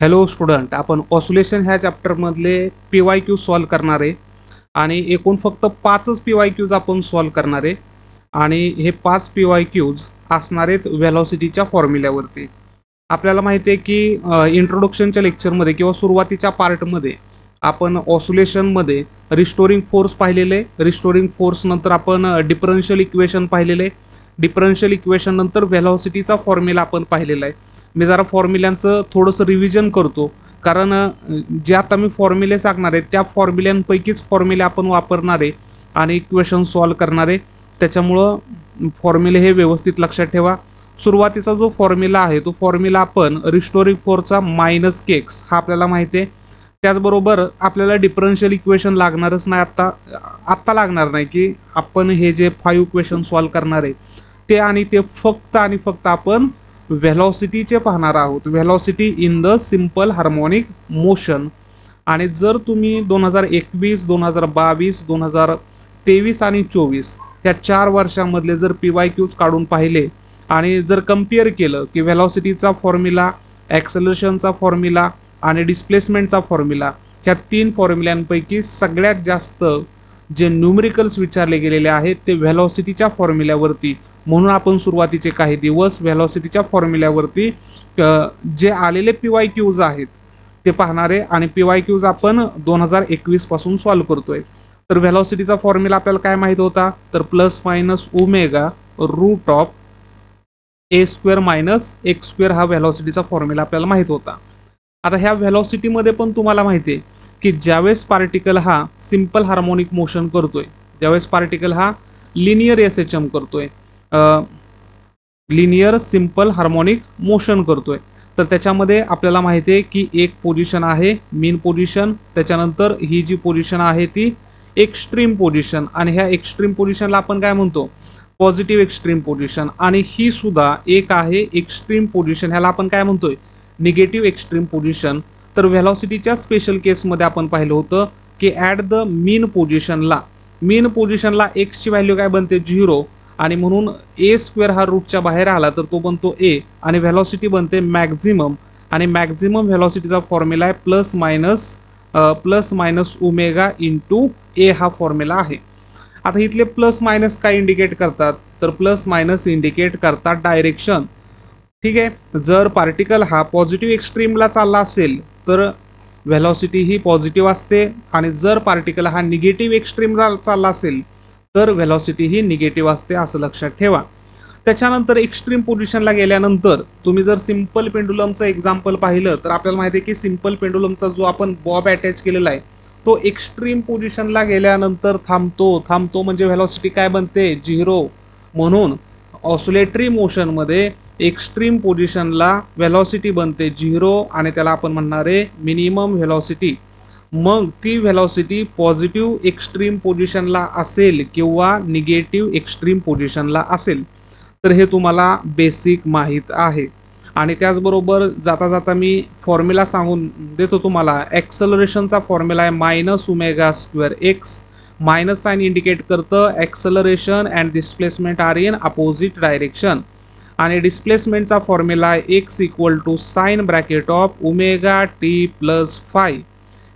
Hello student, आपण oscillation ह्या चॅप्टरमधले P Y Q solve करणार आहे आणि एकूण फक्त 5च पी वाय क्यूज आपण सॉल्व करणार आहे आणि हे 5 पी वाय क्यूज असणार आहेत व्हेलॉसिटीच्या फॉर्म्युल्यावरती. आपल्याला माहिती आहे की इंट्रोडक्शनच्या लेक्चरमध्ये किंवा सुरुवातीच्या पार्टमध्ये आपण ऑसिलेशनमध्ये रिस्टोरिंग फोर्स पाहिलेले, रिस्टोरिंग फोर्स नंतर आपण डिफरन्शियल इक्वेशन पाहिलेले, डिफरन्शियल इक्वेशन नंतर व्हेलॉसिटीचा फॉर्म्युला आपण पाहिलेला आहे. मी जरा फॉर्म्युल्यांचं थोडंसं रिव्हिजन करतो, कारण जे आता मी फॉर्म्युले सांगणार आहे त्या फॉर्म्युल्यांपैकीच फॉर्म्युले आपण वापरणार आहे आणि इक्वेशन सॉल्व करणार आहे. त्याच्यामुळं फॉर्म्युले हे व्यवस्थित लक्षात ठेवा. सुरुवातीचा जो फॉर्म्युला आहे तो फॉर्म्युला आपण रिस्टोरिंग फोर्सचा मायनस केक्स हा आपल्याला माहिती आहे. त्याचबरोबर आपल्याला डिफरन्शियल इक्वेशन लागणारच नाही, आत्ता लागणार नाही की आपण हे जे 5 इक्वेशन सॉल्व करणार आहे ते, आणि ते फक्त आणि फक्त आपण व्हेलॉसिटीचे पाहणार आहोत, velocity in the simple harmonic motion. आणि जर तुम्ही 2021, 2022, 2023 आणि 24 या 4 वर्षांमधले जर पी वाय क्यूज काढून पाहिले आणि जर कम्पेअर केलं की व्हेलॉसिटीचा फॉर्म्युला, ॲक्सेलरेशनचा फॉर्म्युला आणि डिस्प्लेसमेंटचा फॉर्म्युला, ह्या 3 फॉर्म्युल्यांपैकी सगळ्यात जास्त जे न्यूमरिकल्स विचारले गेलेले आहेत ते व्हेलॉसिटीच्या फॉर्म्युल्यावरती. म्हणून आपण सुरुवातीचे काही दिवस व्हेलॉसिटीच्या फॉर्म्युल्यावरती जे आलेले पी वाय क्यूज आहेत ते पाहणार आहे आणि पी वाय क्यूज आपण 2021 पासून सॉल्व करतोय. तर व्हेलॉसिटीचा फॉर्म्युला आपल्याला काय माहित होता, तर plus minus omega root of A square minus x square हा व्हेलॉसिटीचा फॉर्म्युला आपल्याला माहित होता. आता ह्या व्हेलॉसिटीमध्ये पण तुम्हाला माहिती आहे की ज्यावेळेस पार्टिकल हा सिम्पल हार्मोनिक मोशन करतोय, ज्यावेळेस पार्टिकल हा लिनियर एस एच एम करतोय, लिनियर सिम्पल हार्मोनिक मोशन करतोय, तर त्याच्यामध्ये आपल्याला माहिती आहे की एक पोझिशन आहे मीन पोझिशन, त्याच्यानंतर ही जी पोझिशन आहे ती एक्स्ट्रीम पोझिशन, आणि ह्या एक्स्ट्रीम पोझिशनला आपण काय म्हणतो, पॉझिटिव्ह एक्स्ट्रीम पोझिशन, आणि ही सुद्धा एक आहे एक्स्ट्रीम पोझिशन, ह्याला आपण काय म्हणतोय, निगेटिव्ह एक्स्ट्रीम पोझिशन. तर व्हेलॉसिटीच्या स्पेशल केसमध्ये आपण पाहिलं होतं की ॲट द मीन पोझिशनला एक्सची व्हॅल्यू काय बनते, 0, आणि म्हणून ए स्क्वेअर हा रूटच्या बाहेर आला तर तो बनतो ए, आणि व्हेलॉसिटी बनते मॅक्झिमम, आणि मॅक्झिमम व्हेलॉसिटीचा फॉर्म्युला आहे प्लस मायनस ओमेगा इंटू ए हा फॉर्म्युला आहे. आता इथले प्लस मायनस काय इंडिकेट करतात, तर प्लस मायनस इंडिकेट करतात डायरेक्शन. ठीक आहे, जर पार्टिकल हा पॉझिटिव्ह एक्स्ट्रीमला चालला असेल तर व्हेलॉसिटी ही पॉझिटिव्ह असते, आणि जर पार्टिकल हा निगेटिव्ह एक्स्ट्रीमला चालला असेल तर व्हेलॉसिटी ही निगेटिव्ह असते, असं लक्षात ठेवा. त्याच्यानंतर एक्स्ट्रीम पोझिशनला गेल्यानंतर तुम्ही जर सिम्पल पेंडुलमचं एक्झाम्पल पाहिलं तर आपल्याला माहिती आहे की सिम्पल पेंडुलमचा जो आपण बॉब अटॅच केलेला आहे तो एक्स्ट्रीम पोझिशनला गेल्यानंतर थांबतो म्हणजे व्हेलॉसिटी काय बनते, 0. म्हणून ऑसिलेटरी मोशनमध्ये एक्स्ट्रीम पोझिशनला व्हेलॉसिटी बनते 0 आणि त्याला आपण म्हणणार आहे मिनिमम व्हेलॉसिटी. मग ती व्हेलॉसिटी पॉझिटिव्ह एक्स्ट्रीम पोझिशनला असेल किंवा निगेटिव्ह एक्स्ट्रीम पोझिशनला असेल, तर हे तुम्हाला बेसिक माहीत आहे. आणि त्याचबरोबर जाता जाता मी फॉर्म्युला सांगून देतो तुम्हाला. ॲक्सलरेशनचा फॉर्म्युला आहे minus omega square X, minus sine indicate करतं acceleration and displacement are in opposite direction, आणि डिस्प्लेसमेंटचा फॉर्म्युला आहे X equal to sine bracket of omega T plus phi.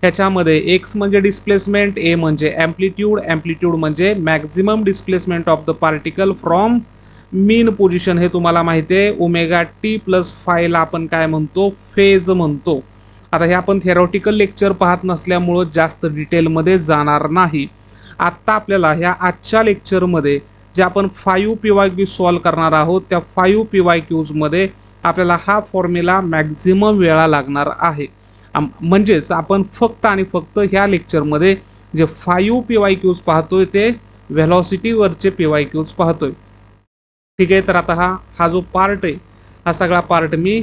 ह्याच्यामध्ये एक्स म्हणजे डिस्प्लेसमेंट, ए म्हणजे ॲम्प्लिट्यूड म्हणजे maximum displacement of the particle from mean position, हे तुम्हाला माहिती आहे. ओमेगा टी प्लस फायला आपण काय म्हणतो, फेज म्हणतो. आता हे आपण थेरॉटिकल लेक्चर पाहत नसल्यामुळं जास्त डिटेलमध्ये जाणार नाही. आत्ता आपल्याला ह्या आजच्या लेक्चरमध्ये जे आपण 5 पी वाय क्यू सॉल्व करणार आहोत त्या 5 पी वाय क्यूजमध्ये आपल्याला हा फॉर्म्युला मॅक्झिमम वेळा लागणार आहे. म्हणजेच आपण फक्त आणि फक्त ह्या लेक्चरमध्ये जे 5 पी वाय क्यूज पाहतोय ते व्हेलॉसिटीवरचे पी वाय क्यूज पाहतोय. ठीक आहे, तर आता हा जो पार्ट आहे हा सगळा पार्ट मी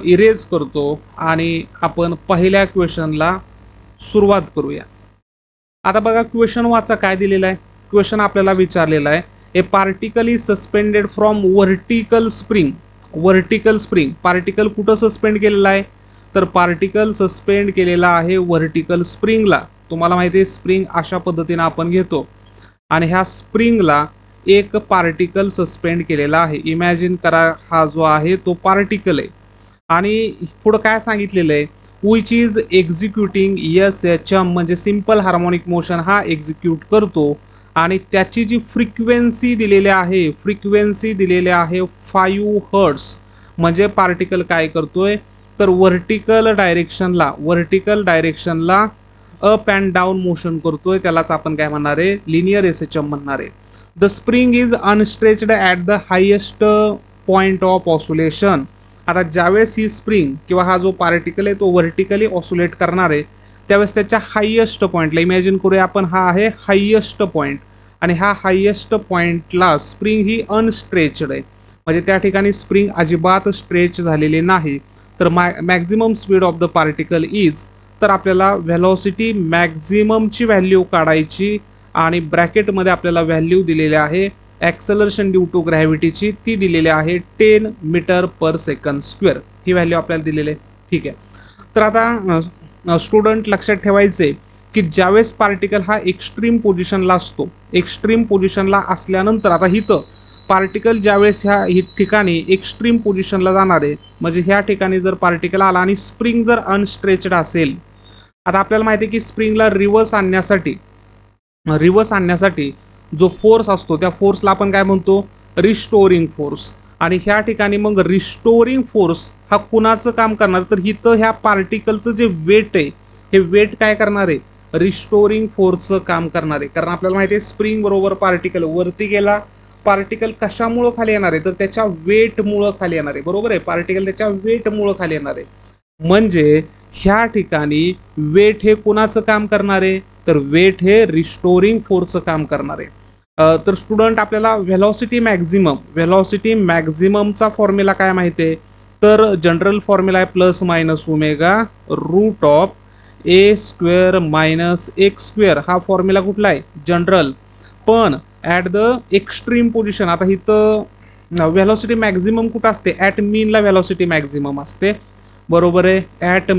इरेज करतो आणि आपण पहिल्या क्वेश्चनला सुरुवात करूया. आता बघा क्वेश्चन वाचा काय दिलेला आहे. क्वेश्चन आपल्याला विचारलेला आहे, ए particle is suspended from vertical spring. Particle कुठं सस्पेंड केलेला आहे, तर पार्टिकल सस्पेंड केलेला आहे व्हर्टिकल स्प्रिंगला. तुम्हाला माहिती आहे स्प्रिंग अशा पद्धतीने आपण घेतो, आणि ह्या स्प्रिंगला एक पार्टिकल सस्पेंड केलेला आहे. इमॅजिन करा हा जो आहे तो पार्टिकल आहे आणि पुढं काय सांगितलेलं आहे, विच इज एक्झिक्युटिंग SHM म्हणजे सिम्पल हार्मोनिक मोशन हा एक्झिक्यूट करतो आणि त्याची जी फ्रिक्वेन्सी दिलेली आहे, फ्रिक्वेन्सी दिलेली आहे 5 हर्ट्स. म्हणजे पार्टिकल काय करतोय तर व्हर्टिकल डायरेक्शनला अप अँड डाऊन मोशन करतोय, त्यालाच आपण काय म्हणणार आहे, लिनियर SHM म्हणणार आहे. The spring is unstretched at the highest point of oscillation. आता ज्यावेळेस ही स्प्रिंग किंवा हा जो पार्टिकल आहे तो व्हर्टिकली ऑसोलेट करणार आहे त्यावेळेस त्याच्या हायेस्ट पॉईंटला इमॅजिन करूया आपण, हा आहे हायेस्ट पॉईंट आणि ह्या हायेस्ट पॉईंटला स्प्रिंग ही अनस्ट्रेच्ड आहे, म्हणजे त्या ठिकाणी स्प्रिंग अजिबात स्ट्रेच झालेली नाही. तर maximum speed of the particle is, तर आपल्याला व्हेलॉसिटी मॅक्झिममची व्हॅल्यू काढायची आणि ब्रॅकेटमध्ये आपल्याला व्हॅल्यू दिलेली आहे ॲक्सेलरेशन ड्यू टू ग्रॅव्हिटीची, ती दिलेली आहे 10 मीटर पर सेकंड स्क्वेअर. ही व्हॅल्यू आपल्याला दिलेली आहे. ठीक आहे. तर आता स्टुडंट लक्षात ठेवायचे की ज्यावेळेस पार्टिकल हा एक्स्ट्रीम पोझिशनला असतो, एक्स्ट्रीम पोझिशनला असल्यानंतर आता इथं पार्टिकल ज्यावेळेस ह्या ठिकाणी एक्स्ट्रीम पोझिशनला जाणार आहे, म्हणजे ह्या ठिकाणी जर पार्टिकल आला आणि स्प्रिंग जर अनस्ट्रेच्ड असेल, आता आपल्याला माहिती आहे की स्प्रिंगला रिव्हर्स आणण्यासाठी जो फोर्स असतो त्या फोर्सला आपण काय म्हणतो, रिस्टोरिंग फोर्स. आणि ह्या ठिकाणी मग रिस्टोरिंग फोर्स हा कुणाचं काम करणार, तर इथं ह्या पार्टिकलचं जे वेट आहे हे वेट काय करणार आहे, रिस्टोरिंग फोर्सचं काम करणार आहे. कारण आपल्याला माहिती आहे स्प्रिंग बरोबर पार्टिकल वरती गेला, पार्टिकल कशामुळं खाली येणार आहे तर त्याच्या वेटमुळं खाली येणार आहे. बरोबर आहे, पार्टिकल त्याच्या वेटमुळं खाली येणार आहे. म्हणजे ह्या ठिकाणी वेट हे कुणाचं काम करणार आहे, तर वेट हे रिस्टोरिंग फोर्सचं काम करणार आहे. तर स्टुडंट आपल्याला व्हेलॉसिटी मॅक्झिममचा फॉर्म्युला काय माहिती आहे, तर जनरल फॉर्म्युला आहे plus minus omega root of A² minus x². हा फॉर्म्युला कुठला आहे, जनरल. पण ॲट द एक्स्ट्रीम पोझिशन, आता इथं व्हेलॉसिटी मॅक्झिमम कुठं असते, ॲट मीनला व्हेलॉसिटी मॅक्झिमम असते. बरोबर आहे, ॲट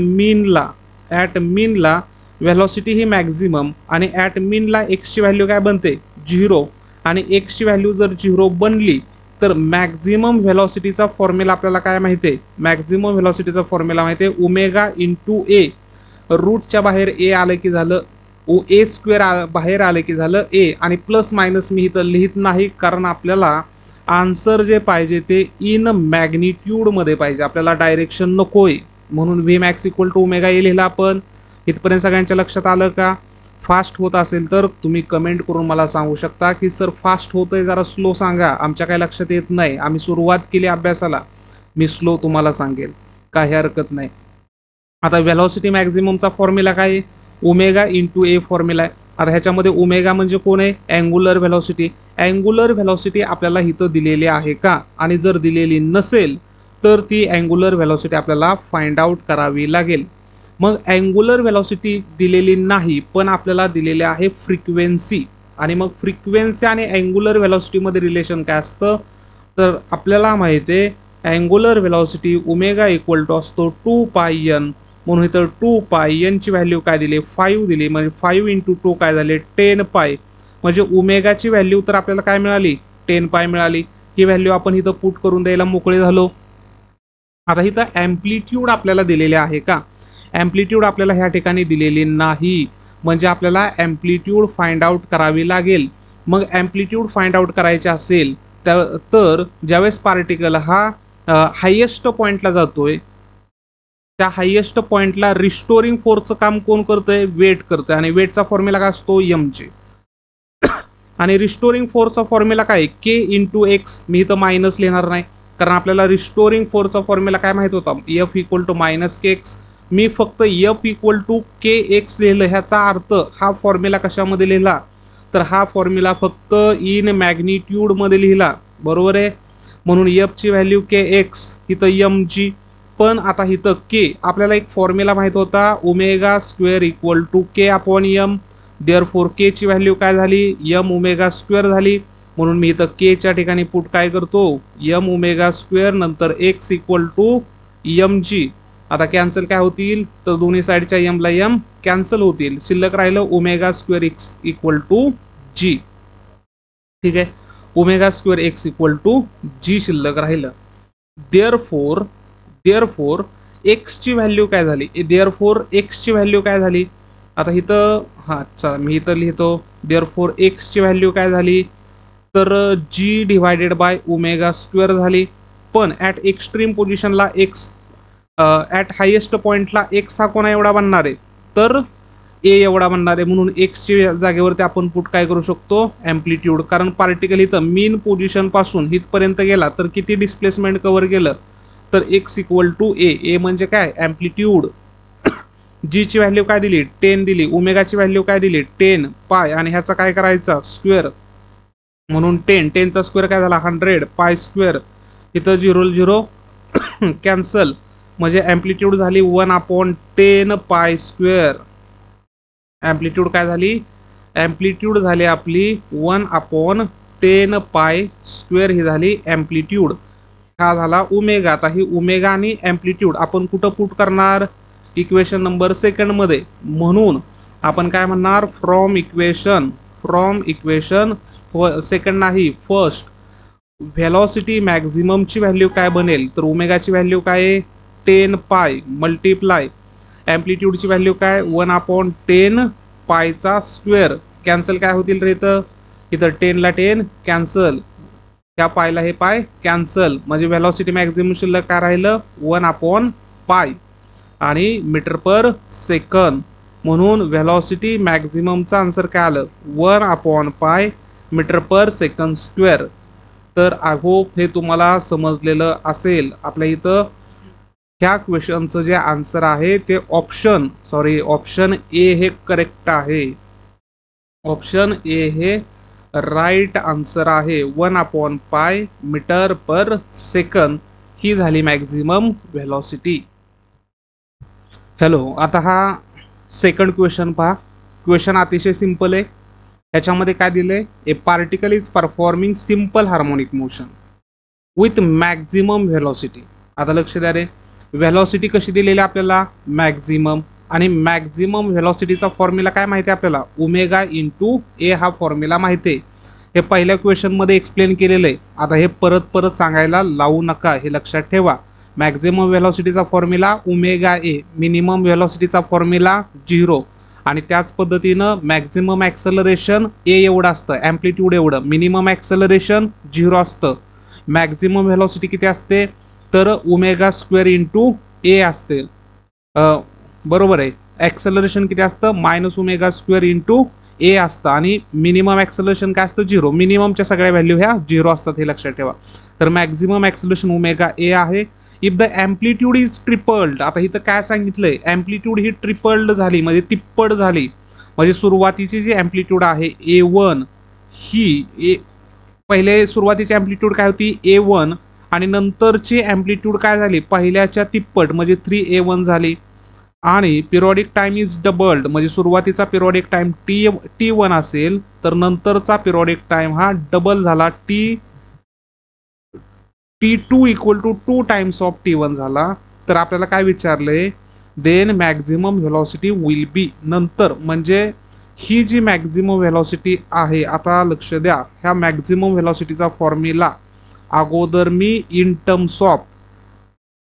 मीनला व्हेलॉसिटी ही मॅक्झिमम आणि ॲट मीनला एक्सची व्हॅल्यू काय बनते, 0. आणि एक्सची व्हॅल्यू जर 0 बनली तर मॅक्झिमम व्हेलॉसिटीचा फॉर्म्युला आपल्याला काय माहिती आहे, मॅक्झिमम व्हेलॉसिटीचा फॉर्म्युला माहिती आहे ओमेगा इंटू ए. रूटच्या बाहेर ए आलं की झालं A² बाहेर आलं की झालं ए, आणि प्लस मायनस मी इथं लिहित नाही कारण आपल्याला आन्सर जे पाहिजे ते इन मॅग्निट्यूडमध्ये पाहिजे, आपल्याला डायरेक्शन नकोय. म्हणून Vmax equal to omega A लिहिला आपण. इथपर्यंत सगळ्यांच्या लक्षात आलं का? फास्ट होत असेल तर तुम्ही कमेंट करून मला सांगू शकता की सर फास्ट होतंय, जरा स्लो सांगा, आमच्या काही लक्षात येत नाही, आम्ही सुरुवात केली अभ्यासाला, मी स्लो तुम्हाला सांगेल, काही हरकत नाही. आता व्हेलॉसिटी मॅक्झिममचा फॉर्म्युला काय आहे, ओमेगा इंटू ए फॉर्म्युला आहे. आता ह्याच्यामध्ये ओमेगा म्हणजे कोण आहे, अँग्युलर व्हेलॉसिटी. अँग्युलर व्हेलॉसिटी आपल्याला इथं दिलेली आहे का, आणि जर दिलेली नसेल तर ती अँग्युलर व्हेलॉसिटी आपल्याला फाइंड आउट करावी लागेल. मग अँग्युलर व्हेलॉसिटी दिलेली नाही पण आपल्याला दिलेली आहे फ्रिक्वेन्सी, आणि मग फ्रिक्वेन्सी आणि अँग्युलर व्हेलॉसिटीमध्ये रिलेशन काय असतं, तर आपल्याला माहिती आहे angular velocity omega equal to असतो 2πn. म्हणून इथं 2πn ची व्हॅल्यू काय दिली, 5 दिली, म्हणजे 5 इंटू 2 काय झाले 10π. म्हणजे ओमेगाची व्हॅल्यू तर आपल्याला काय मिळाली, 10π मिळाली. ही व्हॅल्यू आपण इथं पुट करून द्यायला मोकळे झालो. आता इथं ॲम्प्लिट्यूड आपल्याला दिलेले आहे का, ॲम्प्लिट्यूड आपल्याला ह्या ठिकाणी दिलेली नाही, म्हणजे आपल्याला ॲम्प्लिट्यूड फाइंड आउट करावी लागेल. मग ॲम्प्लिट्यूड फाइंड आउट करायचे असेल तर ज्यावेळेस पार्टिकल हा हायेस्ट पॉईंटला जातोय, त्या हायेस्ट पॉईंटला रिस्टोरिंग फोर्सचं काम कोण करतंय, वेट करतंय, आणि वेटचा फॉर्म्युला काय असतो, mg. आणि रिस्टोरिंग फोर्सचा फॉर्म्युला काय, के इंटू एक्स. मी इथं मायनस लिहिणार नाही कारण आपल्याला रिस्टोरिंग फोर्सचा फॉर्म्युला काय माहित होता, F equal to minus K X. मी फक्त F equal to K X लिहिलं, ह्याचा अर्थ हा फॉर्म्युला कशामध्ये लिहिला, तर हा फॉर्म्युला फक्त इन मॅग्निट्यूडमध्ये लिहिला. बरोबर आहे, म्हणून F ची व्हॅल्यू के एक्स, इथं mg. पण आता इथं के आपल्याला एक फॉर्म्युला माहित होता, omega equal to K upon m. Therefore K ची व्हॅल्यू काय झाली, m⍵² झाली. म्हणून मी इथं के च्या ठिकाणी पुट काय करतो, m⍵² नंतर x इक्वल टू mg. आता कॅन्सल काय होतील, तर दोन्ही साईडच्या m ला m कॅन्सल होतील, शिल्लक राहिलं ω² x इक्वल टू g. ठीक आहे, ω² x इक्वल टू g शिल्लक राहिलं. देअरफॉर देअरफोर एक्सची व्हॅल्यू काय झाली, देअरफोर एक्सची व्हॅल्यू काय झाली. आता इथं हां चला मी इथं लिहितो. देअरफोर एक्सची व्हॅल्यू काय झाली, तर जी डिवायडेड बाय ओमेगा स्क्वेअर झाली. पण ॲट एक्स्ट्रीम पोझिशनला एक्स, ॲट हायेस्ट पॉईंटला एक्स हा कोणा एवढा बनणार आहे, तर ए एवढा बनणार आहे. म्हणून एक्सची जागेवरती आपण पुट काय करू शकतो, ॲम्प्लिट्यूड. कारण पार्टिकल इथं मीन पोझिशन पासून इथपर्यंत गेला तर किती डिस्प्लेसमेंट कव्हर केलं, तर एक्स इक्वल टू ए. ए म्हणजे काय, ॲम्प्लिट्यूड. जी ची व्हॅल्यू काय दिली, 10 दिली. ओमेगाची व्हॅल्यू काय दिली, 10 पाय. आणि ह्याचा काय करायचा, स्क्वेअर. म्हणून 10चा स्क्वेअर काय झाला, 100 पाय स्क्वेअर. इथं 0 0 कॅन्सल. म्हणजे ॲम्प्लिट्यूड झाली 1/10 पाय स्क्वेअर. ॲम्प्लिट्यूड काय झाली, ॲम्प्लिट्यूड झाली आपली 1/10 पाय स्क्वेअर. ही झाली ॲम्प्लिट्यूड. हा झाला ओमेगा. आता ही ओमेगा आणि ॲम्प्लिट्यूड आपण कुठं पुट करणार, इक्वेशन नंबर 2 मध्ये. म्हणून आपण काय म्हणणार, फ्रॉम इक्वेशन 2 नाही फर्स्ट, व्हेलॉसिटी मॅक्झिममची व्हॅल्यू काय बनेल, तर ओमेगाची व्हॅल्यू काय आहे 10 पाय मल्टिप्लाय ॲम्प्लिट्यूडची व्हॅल्यू काय 1/10 पायचा स्क्वेअर. कॅन्सल काय होतील रे, इथं 10ला 10 कॅन्सल, त्या पायला हे पाय कॅन्सल. म्हणजे व्हेलॉसिटी मॅक्झिमम शिल्लक काय राहिलं 1/पाय आणि मीटर पर सेकंद. म्हणून व्हेलॉसिटी मॅक्झिममचा आन्सर काय आलं 1/पाय मीटर पर सेकंद स्क्वेअर. तर आय होप हे तुम्हाला समजलेलं असेल. आपल्या इथं ह्या क्वेश्चनचं जे आन्सर आहे ते ऑप्शन ए हे करेक्ट आहे. ऑप्शन ए हे राईट आन्सर आहे. 1/पाय मीटर पर सेकंद ही झाली मॅक्झिमम व्हेलॉसिटी. हॅलो, आता हा सेकंड क्वेश्चन पहा. क्वेश्चन अतिशय सिंपल आहे. ह्याच्यामध्ये काय दिलंय, a particle is performing simple harmonic motion with maximum velocity. आता लक्ष द्या रे, व्हेलॉसिटी कशी दिलेली आपल्याला, मॅक्झिमम. आणि मॅक्झिमम व्हेलॉसिटीचा फॉर्म्युला काय माहिती आहे आपल्याला, ओमेगा इंटू ए हा फॉर्म्युला माहिती आहे. हे पहिल्या क्वेश्चनमध्ये एक्सप्लेन केलेलं आहे. आता हे परत परत सांगायला लावू नका, हे लक्षात ठेवा. मॅक्झिमम व्हेलॉसिटीचा फॉर्म्युला ओमेगा ए, मिनिमम व्हेलॉसिटीचा फॉर्म्युला 0. आणि त्याच पद्धतीनं मॅक्झिमम ॲक्सेलरेशन ए एवढं असतं, ॲम्प्लिट्यूड एवढं. मिनिमम ॲक्सेलरेशन 0 असतं. मॅक्झिमम व्हेलॉसिटी किती असते, तर ओमेगा स्क्वेअर इंटू ए असते. बरोबर आहे. ॲक्सेलरेशन किती असतं, मायनस ओमेगा स्क्वेअर इंटू ए असतं. आणि मिनिमम ॲक्सेलरेशन काय असतं, 0. मिनिममच्या सगळ्या व्हॅल्यू ह्या 0 असतात, हे लक्षात ठेवा. तर मॅक्झिमम ॲक्सेलरेशन ओमेगा ए आहे. If the amplitude is tripled, आता इथं काय सांगितलंय, ॲम्प्लिट्यूड ही ट्रिपल्ड झाली म्हणजे तिप्पट झाली. म्हणजे सुरुवातीची जी ॲम्प्लिट्यूड आहे A1 ही पहिले सुरुवातीची ॲम्प्लिट्यूड काय होती A1 आणि नंतरची ॲम्प्लिट्यूड काय झाली पहिल्याच्या तिप्पट म्हणजे 3A1 झाली. आणि पिरियॉडिक टाइम इज डबल्ड म्हणजे सुरुवातीचा पिरियॉडिक टाइम T1 असेल तर नंतरचा पिरियॉडिक टाइम हा डबल झाला T2 equal to 2 times of T1 झाला. तर आपल्याला काय विचारलंय, then maximum velocity will be, नंतर म्हणजे ही जी मॅक्झिमम व्हेलॉसिटी आहे. आता लक्ष द्या, ह्या मॅक्झिमम व्हेलॉसिटीचा फॉर्म्युला अगोदर मी इन टर्म्स ऑफ,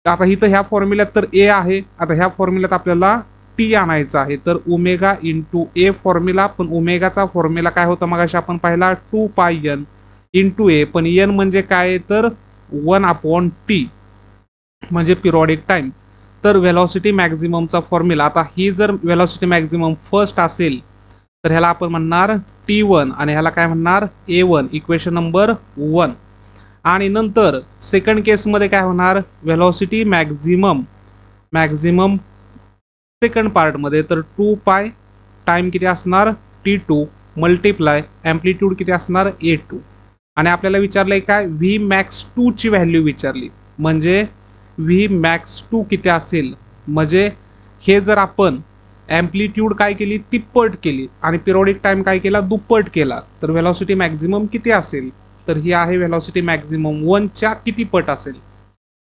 आता इथं ह्या फॉर्म्युल्यात तर ए आहे, आता ह्या फॉर्म्युल्यात आपल्याला टी आणायचा आहे. तर ओमेगा इंटू ए फॉर्म्युला, पण ओमेगाचा फॉर्म्युला काय होता मगाशी आपण पाहिला 2πn इंटू ए, पण एन म्हणजे काय तर 1/t म्हणजे पिरियॉडिक टाइम. तर व्हेलॉसिटी मॅक्झिममचा फॉर्म्युला, आता ही जर व्हेलॉसिटी मॅक्झिमम फर्स्ट असेल तर ह्याला आपण म्हणणार T1 आणि ह्याला काय म्हणणार A1, इक्वेशन नंबर 1. आणि नंतर सेकंड केसमध्ये काय होणार, व्हेलॉसिटी मॅक्झिमम सेकंड पार्टमध्ये तर 2π टाइम किती असणार T2 मल्टिप्लाय ॲम्प्लिट्यूड किती असणार A2. आणि आपल्याला विचारलंय काय, Vmax2 ची व्हॅल्यू विचारली. म्हणजे Vmax2 किती असेल, म्हणजे हे जर आपण ॲम्प्लिट्यूड काय केली तिप्पट केली आणि पिरियॉडिक टाइम काय केला दुप्पट केला तर व्हेलॉसिटी मॅक्झिमम किती असेल, तर ही आहे व्हेलॉसिटी मॅक्झिमम 1च्या किती पट असेल.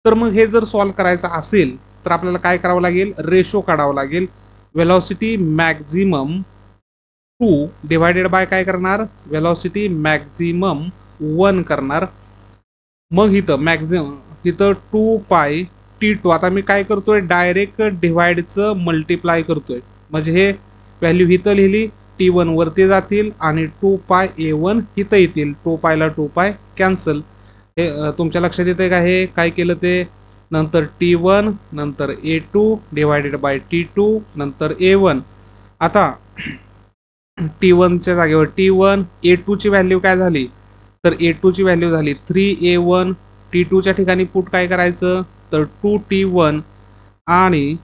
तर मग हे जर सॉल्व करायचं असेल तर आपल्याला काय करावं लागेल, रेशो काढावं लागेल. व्हेलॉसिटी मॅक्झिमम 2 डिवायडेड बाय काय करणार, व्हेलॉसिटी मॅक्झिमम 1 करणार. मग इथं 2π T2 आता मी काय करतोय डायरेक्ट डिवाइडचं मल्टिप्लाय करतोय म्हणजे हे व्हॅल्यू इथं लिहिली T1 वरती जातील आणि 2π A1 इथं येतील 2π ला 2π कॅन्सल हे तुमच्या लक्षात येते का हे काय केलं ते नंतर T1 नंतर A2 डिवायडेड बाय T2 नंतर A1 आता T1 च्या जागेवर T1 A2 ची व्हॅल्यू काय झाली तर A2 ची व्हॅल्यू झाली 3A1 T2 च्या ठिकाणी पुट काय करायचं तर 2T1 आणि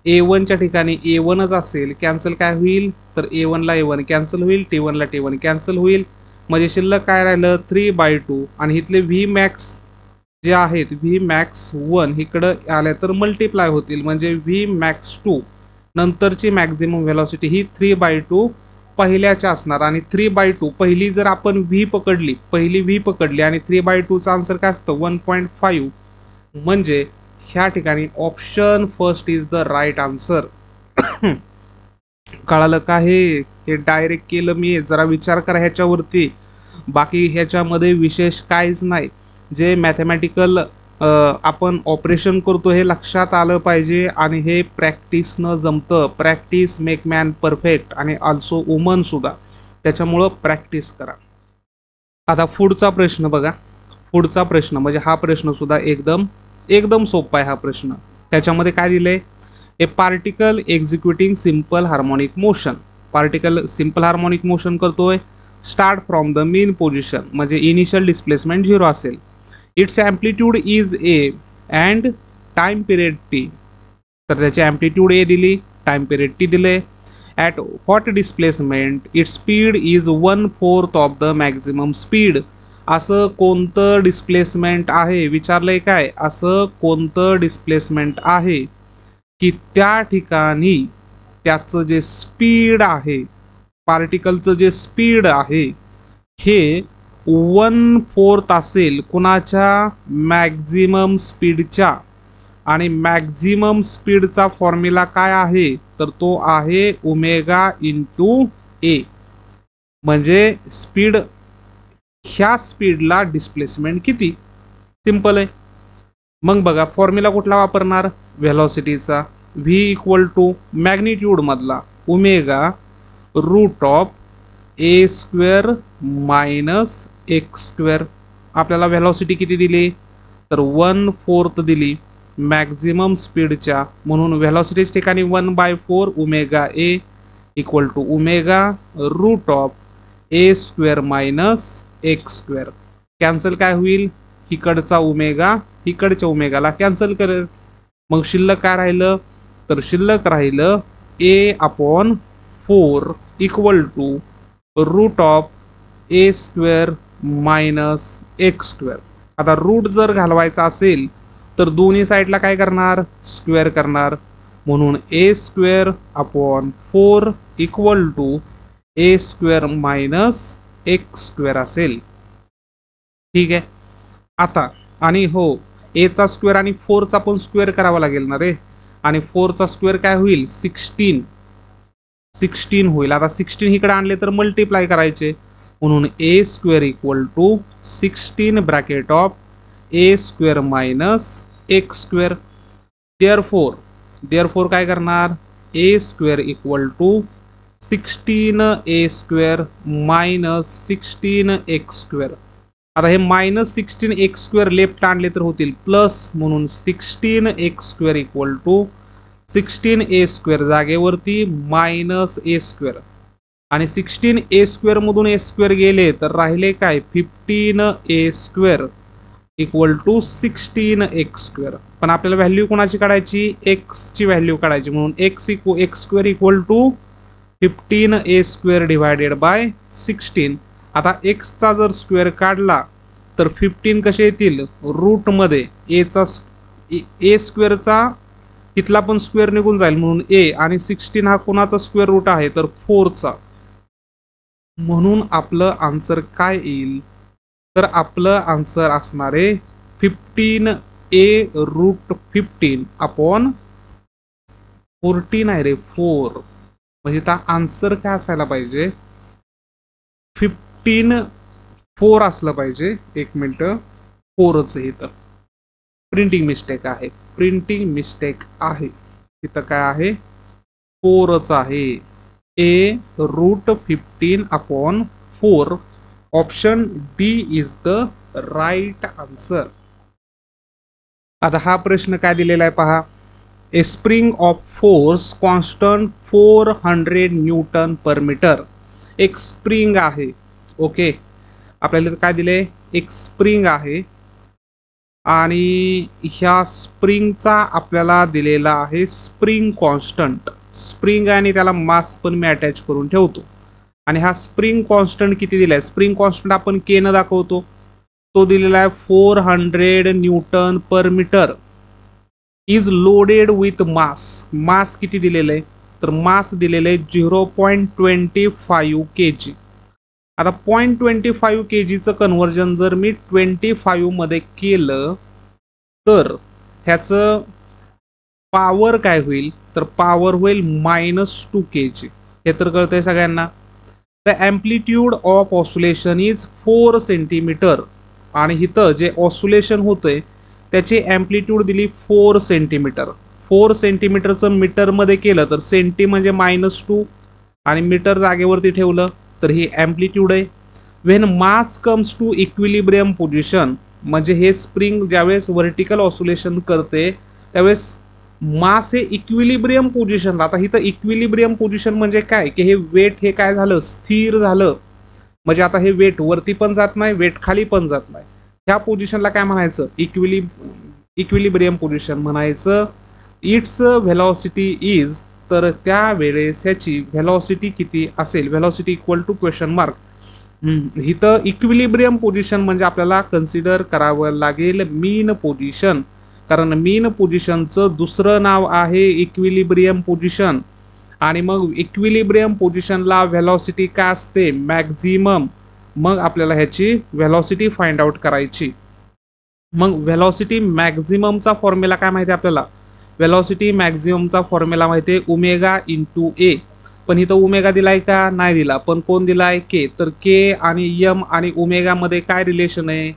A1 च्या ठिकाणी A1च असेल कॅन्सल काय होईल तर A1 ला A1 कॅन्सल होईल T1 ला T1 कॅन्सल होईल म्हणजे शिल्लक काय राहिलं 3/2 आणि इथले V मॅक्स जे आहेत V मॅक्स 1 इकडं आल्या तर मल्टिप्लाय होतील म्हणजे V मॅक्स 2 नंतरची मॅक्झिमम व्हेलॉसिटी ही 3/2 पहिल्याच्या असणार आणि 3/2 पहिली जर आपण पहिली V पकडली आणि 3/2 चा आन्सर काय असतं 1.5 म्हणजे ह्या ठिकाणी option first is the right answer कळालं का हे डायरेक्ट केलं मी जरा विचार करा ह्याच्यावरती बाकी ह्याच्यामध्ये विशेष काहीच नाही जे मॅथमॅटिकल आपण ऑपरेशन करतो हे लक्षात आलं पाहिजे आणि हे प्रॅक्टिसनं जमतं प्रॅक्टिस मेक मॅन परफेक्ट आणि ऑल्सो वुमन सुद्धा त्याच्यामुळं प्रॅक्टिस करा आता पुढचा प्रश्न बघा पुढचा प्रश्न म्हणजे हा प्रश्न सुद्धा एकदम सोपा आहे हा प्रश्न त्याच्यामध्ये काय दिलंय a particle executing simple harmonic motion particle simple harmonic motion करतोय start from the mean position म्हणजे इनिशियल डिस्प्लेसमेंट 0 असेल its amplitude is A and time period T तर त्याची ॲम्प्लिट्यूड ए दिली टाइम पिरियड टी दिले at what displacement its speed is 1/4 of the maximum speed असं कोणतं displacement आहे विचारलंय काय असं कोणतं डिस्प्लेसमेंट आहे की त्या ठिकाणी त्याचं जे स्पीड आहे पार्टिकलचं जे स्पीड आहे हे 1/4 असेल कुणाच्या मॅक्झिमम स्पीडच्या आणि मॅक्झिमम स्पीडचा फॉर्म्युला काय आहे तर तो आहे ओमेगा इंटू ए म्हणजे स्पीड ह्या स्पीडला डिस्प्लेसमेंट किती सिंपल आहे मग बघा फॉर्म्युला कुठला वापरणार व्हेलॉसिटीचा V इक्वल टू मॅग्निट्यूड मधला omega root of A square minus x square आपल्याला व्हेलॉसिटी किती दिली तर 1/4 दिली मॅक्झिमम स्पीडच्या म्हणून व्हेलॉसिटीच्या ठिकाणी 1/4 omega A equal to omega root of A square minus x square cancel काय होईल इकडचा ओमेगा इकडच्या ओमेगाला कॅन्सल करेल मग शिल्लक काय राहिलं तर शिल्लक राहिलं A/4 equal to root of A square minus x square आता रूट जर घालवायचा असेल तर दोन्ही साईडला काय करणार स्क्वेअर करणार म्हणून A²/4 equal to a square minus x square असेल ठीक आहे आता आणि हो ए चा स्क्वेअर आणि 4 चा पण स्क्वेअर करावा लागेल ना रे आणि 4 चा स्क्वेअर काय होईल 16 होईल आता 16 इकडे आणले तर मल्टिप्लाय करायचे म्हणून A² equal to 16 bracket of A² minus x square therefore काय करणार A² equal to 16A² minus 16x² आता हे मायनस 16x² लेफ्ट आणले तर होतील प्लस म्हणून 16x² इक्वल टू 16A² जागेवरती मायनस A² आणि 16A² मधून A² गेले तर राहिले काय 15A² इक्वल टू 16x² पण आपल्याला व्हॅल्यू कोणाची काढायची x ची व्हॅल्यू काढायची म्हणून x² equal to 15A² divided by 16 आता x चा जर स्क्वेअर काढला तर 15 कसे येतील रूट मध्ये A² चा इथला पण स्क्वेअर निघून जाईल म्हणून a आणि 16 हा कोणाचा स्क्वेअर रूट आहे तर 4 चा म्हणून आपलं आन्सर काय येईल तर आपलं आन्सर असणार आहे 15a√15 अपॉन 14 आहे रे 4 म्हणजे त्या आन्सर काय असायला पाहिजे 4 असलं पाहिजे एक मिनिट 4च आहे इथं प्रिंटिंग मिस्टेक आहे, प्रिंटिंग मिस्टेक आहे. तिथं काय आहे, 4च आहे. A √15/4. Option D is the right answer. आता हा प्रश्न काय दिलेला आहे पहा. A spring of force constant 400 newton per metre. एक स्प्रिंग आहे. ओके, आपल्याला काय दिले, एक स्प्रिंग आहे आणि ह्या स्प्रिंगचा आपल्याला दिलेला आहे स्प्रिंग कॉन्स्टंट. स्प्रिंग आणि त्याला मास पण मी अटॅच करून ठेवतो. आणि हा स्प्रिंग कॉन्स्टंट किती दिलाय, स्प्रिंग कॉन्स्टंट आपण के न दाखवतो, तो दिलेला आहे 400 newton per metre. Is loaded with mass. Mass किती दिलेलं आहे, तर मास दिलेलं आहे 0.25 kg. आता 0.25 kgचं कन्व्हर्जन जर मी 25 मध्ये केलं तर ह्याचं पॉवर काय होईल, तर पॉवर होईल -2 kg. हे तर कळतंय सगळ्यांना. The amplitude of oscillation is 4 centimetre. आणि इथं जे ऑस्युलेशन होतंय त्याची एम्प्लिट्यूड दिली 4 सेंटीमीटर. 4 सेंटीमीटरचं मीटरमध्ये केलं तर सेंटी म्हणजे -2 आणि मीटर जागेवरती ठेवलं तर ही एम्प्लिट्यूड आहे. When mass comes to equilibrium position, म्हणजे हे स्प्रिंग ज्यावेळेस व्हर्टिकल ऑस्युलेशन करते त्यावेळेस मास हे इक्विलिब्रियम पोझिशन. आता इथं इक्विलिब्रियम पोझिशन म्हणजे काय, की हे वेट हे काय झालं, स्थिर झालं. म्हणजे आता हे वेट वरती पण जात नाही, वेट खाली पण जात नाही. ह्या पोझिशनला काय म्हणायचं, इक्विलिब्रियम पोझिशन म्हणायचं. इट्स व्हेलॉसिटी इज, तर त्यावेळेस ह्याची व्हेलॉसिटी किती असेल, velocity equal to question mark. इथं इक्विलिब्रियम पोझिशन म्हणजे आपल्याला कन्सिडर करावं लागेल मीन पोझिशन, कारण मीन पोझिशनचं दुसरं नाव आहे इक्विलिब्रियम पोझिशन. आणि मग इक्विलिब्रियम पोझिशनला व्हेलॉसिटी काय असते, मॅक्झिमम. मग आपल्याला ह्याची व्हेलॉसिटी फाइंड आउट करायची. मग व्हेलॉसिटी मॅक्झिममचा फॉर्म्युला काय माहिती आहे आपल्याला, व्हेलॉसिटी मॅक्झिममचा फॉर्म्युला माहिती आहे ओमेगा इंटू ए. पण इथं ओमेगा दिलाय का, नाही दिला. पण कोण दिलाय, के. तर के आणि यम आणि ओमेगा मध्ये काय रिलेशन आहे,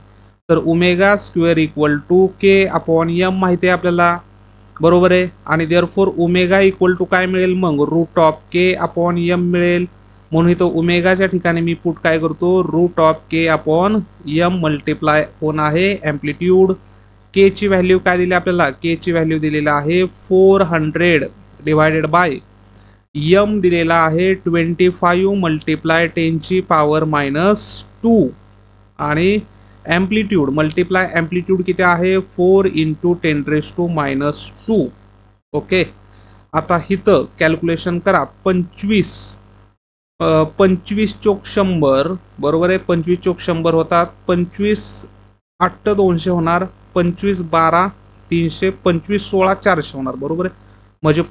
तर omega square equal to K upon m माहिती आहे आपल्याला, बरोबर आहे. आणि देअरफॉर ओमेगा इक्वल टू काय मिळेल, मग √के/m मिळेल. म्हणून इथं ओमेगाच्या ठिकाणी मी पुट काय करतो, √के/m मल्टिप्लाय होण आहे एम्प्लिट्यूड. के ची व्हॅल्यू काय दिली आपल्याला, के ची व्हॅल्यू दिलेला आहे 400 डिवायडेड बाय यम दिलेला आहे 25 मल्टिप्लाय 10⁻². आणि एम्प्लिट्यूड मल्टिप्लाय एम्प्लिट्यूड किती आहे, 4 × 10⁻². ओके, आता इथं कॅल्क्युलेशन करा. 25 चोक 100, बरोबर आहे. 25 चोक 100 होतात. 25×8 200 होणार. 25×12 300. 25×16 400 होणार, बरोबर आहे. म्हणजे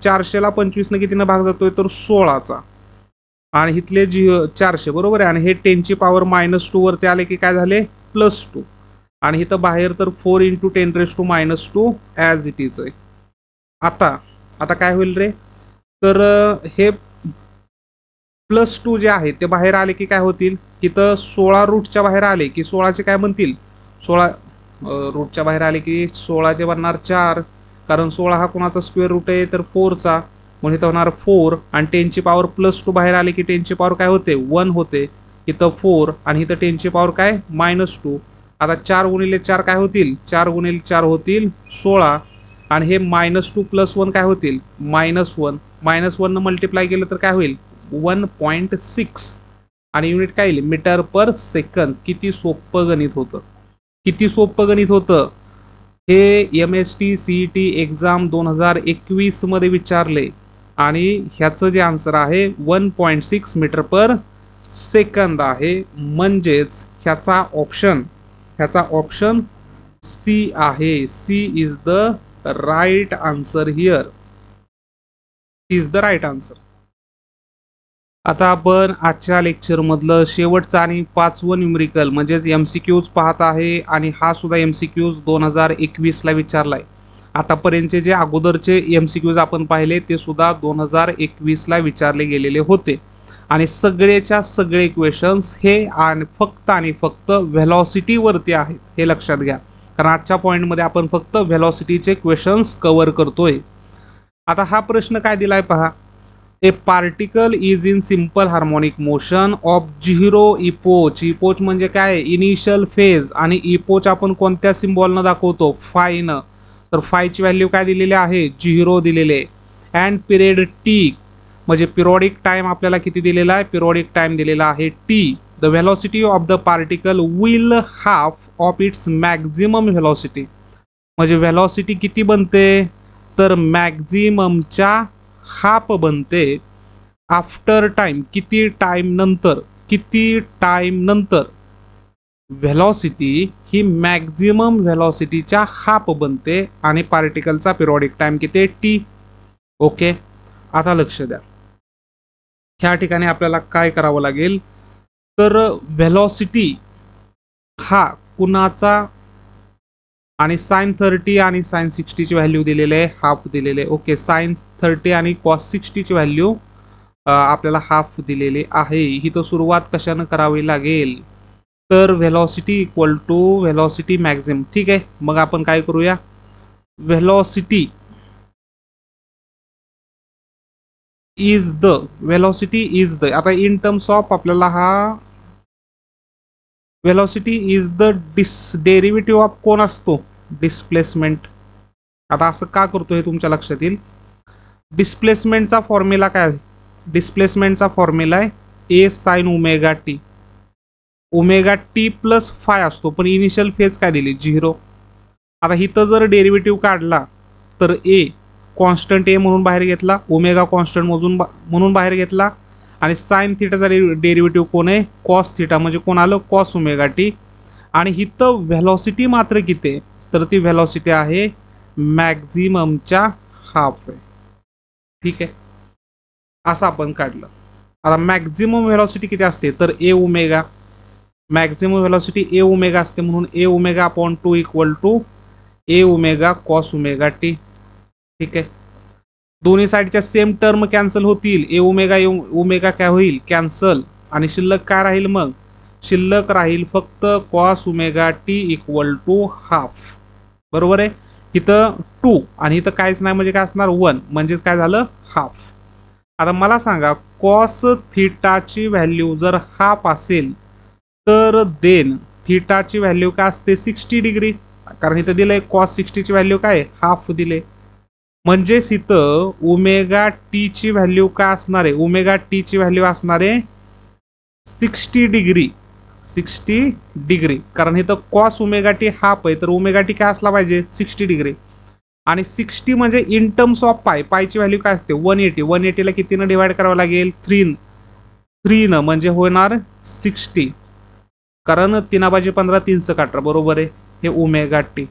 400ला 25 कितीनं भाग जातोय, तर 16चा. आणि इथले 400, बरोबर आहे. आणि हे 10⁻² वरती आले की काय झाले, +2. आणि इथं बाहेर तर 4 × 10⁻² ॲज इट इज आहे. आता काय होईल रे, तर हे +2 जे आहे ते बाहेर आले की काय होतील, इथं 16 रूटच्या बाहेर आले की 16चे काय बनतील, 16 रूटच्या बाहेर आले की 16चे बनणार 4, कारण 16 हा कोणाचा स्क्वेअर रूट आहे, तर 4चा. म्हणून इथं होणार 4. आणि 10⁻+2 बाहेर आले की 10⁻ काय होते, 1 होते. इथं 4 आणि इथं 10⁻ काय, -2. आता 4 × 4 काय होतील, 4 × 4 होतील 16. आणि हे -2 + 1 काय होतील, -1. -1 मल्टिप्लाय केलं तर काय होईल, 1.6. आणि युनिट काय येईल, मीटर पर सेकंद. किती सोपं गणित होतं, किती सोपं गणित होतं हे. MST CET एक्झाम 2021 मध्ये विचारले आणि ह्याचं जे आन्सर आहे 1.6 मीटर पर सेकंद आहे. म्हणजेच ह्याचा ऑप्शन सी आहे. C is the right answer here. Is the right answer. आता आपण आजच्या लेक्चरमधलं शेवटचं आणि 5वं न्यूमरिकल म्हणजेच MCQज पाहत आहे. आणि हा सुद्धा MCQज 2021ला विचारलाय. आतापर्यंतचे जे अगोदरचे MCQज आपण पाहिले ते सुद्धा 2021ला विचारले गेलेले होते. आणि सगळेच्या सगळे क्वेश्चन्स हे फक्त आणि फक्त व्हेलॉसिटीवरती आहेत, हे लक्षात घ्या. कारण आजच्या पॉईंटमध्ये आपण फक्त व्हेलॉसिटीचे क्वेश्चन्स कव्हर करतोय. आता हा प्रश्न काय दिलाय पहा. ए particle is in simple harmonic motion of 0 epoch. Epoch म्हणजे काय, इनिशियल फेज. आणि इपोच आपण कोणत्या सिम्बॉलनं दाखवतो, फायनं. तर फायची व्हॅल्यू काय दिलेली आहे, 0 दिलेले. अँड पिरियड टी म्हणजे पिरियडिक टाइम आपल्याला किती दिलेला आहे, पिरियडिक टाइम दिलेला आहे T. The velocity of the particle will half of its maximum velocity. म्हणजे व्हेलॉसिटी किती बनते, तर मॅक्झिममच्या हाफ बनते. आफ्टर टाइम किती टाइम नंतर, किती टाइम नंतर व्हेलॉसिटी ही मॅक्झिमम व्हेलॉसिटीच्या हाफ बनते. आणि पार्टिकलचा पिरियडिक टाइम किती, टी. ओके, आता लक्ष द्या. ह्या ठिकाणी आपल्याला काय करावं लागेल, तर व्हेलॉसिटी हा कुणाचा, आणि साइन 30 आणि साइन 60 ची व्हॅल्यू दिलेली आहे, हाफ दिलेले. ओके, साइन 30 आणि कॉस 60 ची व्हॅल्यू आपल्याला हाफ दिलेली आहे. ही तर सुरुवात कशानं करावी लागेल, तर velocity equal to velocity maximum. ठीक आहे, मग आपण काय करूया, व्हेलॉसिटी इज द आता इन टर्म्स ऑफ आपल्याला हा velocity is the derivative of कोण असतो, डिस्प्लेसमेंट. आता असं का करतो हे तुमच्या लक्षात येईल. डिस्प्लेसमेंटचा फॉर्म्युला काय आहे, डिस्प्लेसमेंटचा फॉर्म्युला आहे A sine omega T. Omega T plus phi असतो, पण इनिशियल फेज काय दिली, 0. आता इथं जर डेरिव्हेटिव्ह काढला तर ए कॉन्स्टंट ए म्हणून बाहेर घेतला, ओमेगा कॉन्स्टंट म्हणून बाहेर घेतला. आणि साइन थिटाचा डेरिव्हेटिव्ह कोण आहे, कॉस थिटा, म्हणजे कोण आलं, कॉस ओमेगा टी. आणि इथं व्हेलॉसिटी मात्र किती आहे, तर ती व्हेलॉसिटी आहे मॅक्झिममच्या हाफ आहे. ठीक आहे, असं आपण काढलं. आता मॅक्झिमम व्हेलॉसिटी किती असते, तर A omega. Maximum velocity A omega असते, म्हणून A omega upon 2 equal to A omega cos omega T. ठीक आहे, दोन्ही साईडच्या सेम टर्म कॅन्सल होतील. ए ओमेगा काय होईल, कॅन्सल. आणि शिल्लक काय राहील, मग शिल्लक राहील फक्त cos omega t equal to half. बरोबर आहे, इथं 2 आणि इथं काहीच नाही म्हणजे काय असणार, 1, म्हणजेच काय झालं, हाफ. आता मला सांगा, कॉस थिटाची व्हॅल्यू जर हाफ असेल तर देन थिटाची व्हॅल्यू काय असते, 60 डिग्री. कारण इथं दिलंय कॉस 60 ची व्हॅल्यू काय, हाफ दिले. म्हणजेच इथं ओमेगा टी ची व्हॅल्यू काय असणार आहे, ओमेगा टी ची व्हॅल्यू असणार आहे 60 डिग्री. 60 डिग्री, कारण इथं कॉस ओमेगा टी हाफ आहे, तर ओमेगा टी काय असला पाहिजे, 60 डिग्री. आणि 60 म्हणजे इन टर्म्स ऑफ पाय, पायची व्हॅल्यू काय असते, 180. 180 ला कितीनं डिवाइड करावं लागेल, 3 म्हणजे होणार 60. कारण 3×15 3×18 बरोबर आहे, हे ओमेगा टी.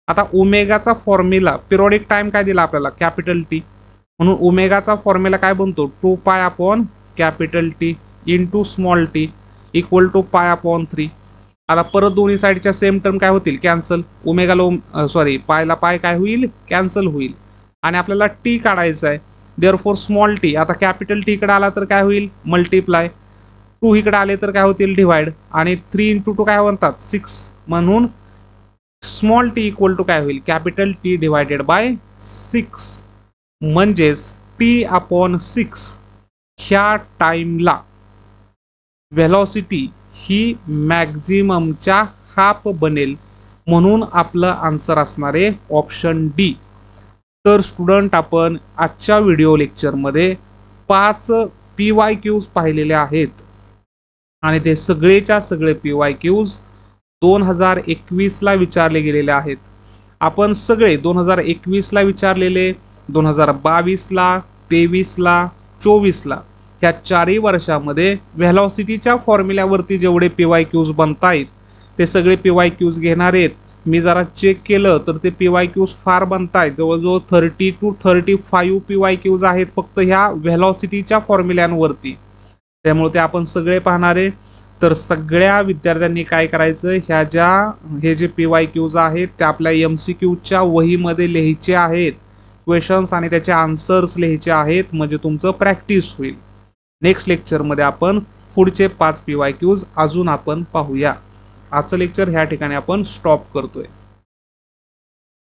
आता ओमेगाचा फॉर्म्युला, पिरियडिक टाइम काय दिला आपल्याला, कॅपिटल टी. म्हणून ओमेगाचा फॉर्म्युला काय बनतो, 2 pi upon capital T into small t equal to pi upon 3. आता परत दोन्ही साईडच्या सेम टर्म काय होतील, कॅन्सल. ओमेगाला पायला पाय काय होईल, कॅन्सल होईल. आणि आपल्याला टी काढायचा आहे, देअरफॉर स्मॉल टी. आता कॅपिटल टी इकडे आला तर काय होईल, मल्टिप्लाय. 2 इकडे आले तर काय होतील, डिवाइड. आणि 3 × 2 काय म्हणतात, 6. म्हणून स्मॉल टी इक्वल टू काय होईल, कॅपिटल टी डिवायडेड बाय 6. म्हणजेच टी अपॉन 6 ह्या टाइमला व्हेलॉसिटी ही मॅक्झिममच्या हाफ बनेल. म्हणून आपलं आन्सर असणार आहे ऑप्शन डी. तर स्टुडंट, आपण आजच्या व्हिडिओ लेक्चरमध्ये 5 PYQs पाहिलेले आहेत. आणि ते सगळेच्या सगळे PYQs 2021 ला विचारले गेलेले आहेत. आपण सगळे 2021 ला विचारलेले, 2022 ला, 23 ला, 24 ला, ह्या 4ही वर्षामध्ये व्हेलॉसिटीच्या फॉर्म्युल्यावरती जेवढे PYQs बनतायत ते सगळे PYQs घेणार आहेत. मी जरा चेक केलं तर ते PYQs फार बनतायत, जवळजवळ 30 to 35 PYQs आहेत फक्त ह्या व्हेलॉसिटीच्या फॉर्म्युल्यांवरती. त्यामुळे ते आपण सगळे पाहणार आहे. तर सगळ्या विद्यार्थ्यांनी काय करायचं, हे जे PYQs आहेत ते आपल्या MCQच्या वहीमध्ये लिहायचे आहेत, क्वेश्चन्स आणि त्याचे आन्सर्स लिहायचे आहेत, म्हणजे तुमचं प्रॅक्टिस होईल. नेक्स्ट लेक्चरमध्ये आपण पुढचे 5 PYQs अजून आपण पाहूया. आजचं लेक्चर ह्या ठिकाणी आपण स्टॉप करतोय.